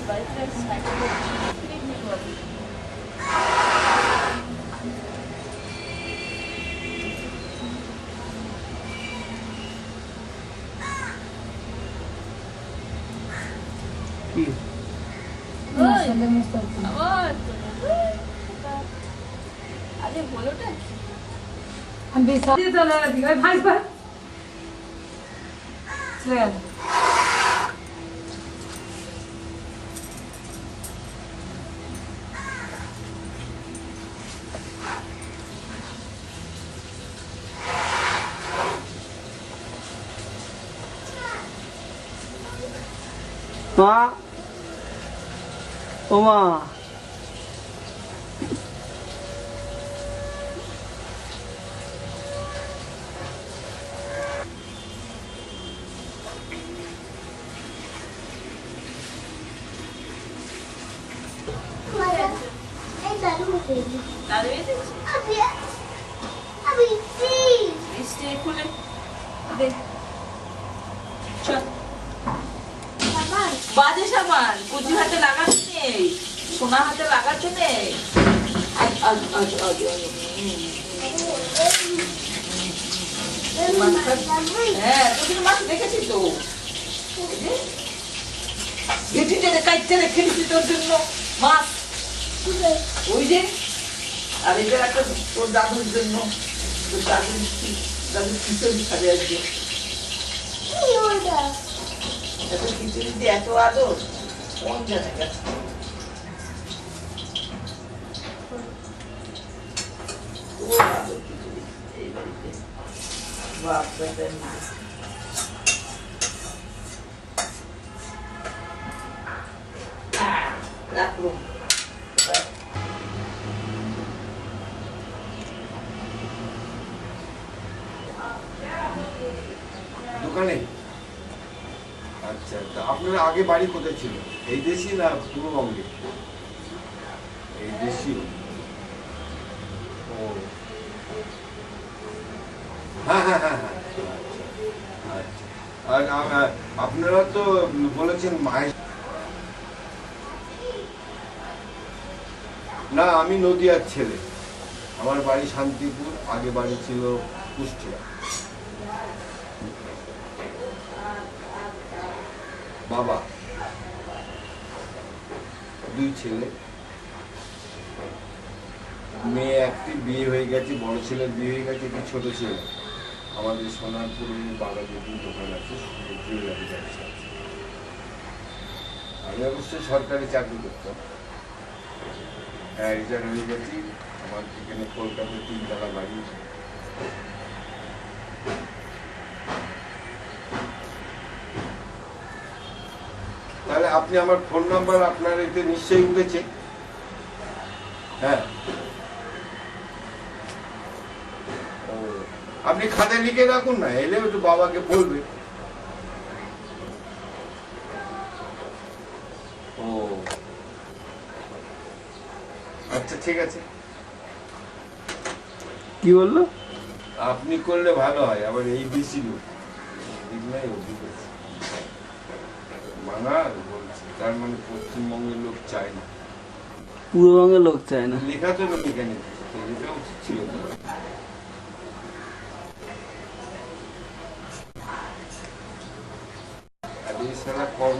বাড়িতে সাইকেল করছি। কি আরে বলোটা আমি চলে গেছি ভাই ভাই ভাই চলে গেল মা, ও মা, দাদু বৃষ্টি খুলে দে চল বাজে সাবান কুচি হাতে লাগাতে নেই সোনা হাতে লাগাতে নেই হ্যাঁ তোদের মাছ দেখেছি তো ঘেটি টেনে কাইটে রেখে দিচ্ছি তোর জন্য মাছ ওই যে আর এটা একটা তোর দাদুর জন্য তোর দাদুর খিচুড়ি খাবে আজকে এত খিচুড়ি দিয়ে এত আদর কোন জানে গেছে তোর আদর খিচুড়ি এই বাড়িতে বাপ বেটা মিলে রাখলো দোকানে। আচ্ছা, তা আপনার আগে বাড়ি কোথায় ছিল? এই দেশি না পূর্ববঙ্গে? এই দেশি। ও হ্যাঁ হ্যাঁ হ্যাঁ হ্যাঁ আচ্ছা। আর আপনারা তো বলেছেন মায়ের। না, আমি নদিয়ার ছেলে। আমার বাড়ি শান্তিপুর, আগে বাড়ি ছিল কুষ্টিয়া। বাবা, 2 ছেলে, মেয়ে একটি, বিয়ে হয়ে গেছে, বড় ছেলের বিয়ে হয়ে গেছে, একটি ছোট ছেলে। আমাদের সোনারপুরে বাগাজের দোকান আছে, জুয়েলারি ব্যবসা আছে। আমি অবশ্যই সরকারি চাকরি করতাম, হ্যাঁ রিটায়ার হয়ে গেছি। আমার এখানে কলকাতায় 3 তলা বাড়ি। তাহলে আপনি আমার ফোন নাম্বার আপনার এতে নিশ্চয়ই উঠেছে। হ্যাঁ, ও আপনি খাতায় লিখে রাখুন না, এলে একটু বাবাকে বলবে। ও আচ্ছা, ঠিক আছে। কি বললো? আপনি করলে ভালো হয়, আবার এই বেশি লোক নাই, অধিক আছে বাঙাল বলছে, তার মানে পশ্চিমবঙ্গের লোক চায় না, পূর্ববঙ্গের লোক চায় না। লেখা তো এখানে লেখা উচিত ছিল তো। আর এই সারা কর্ম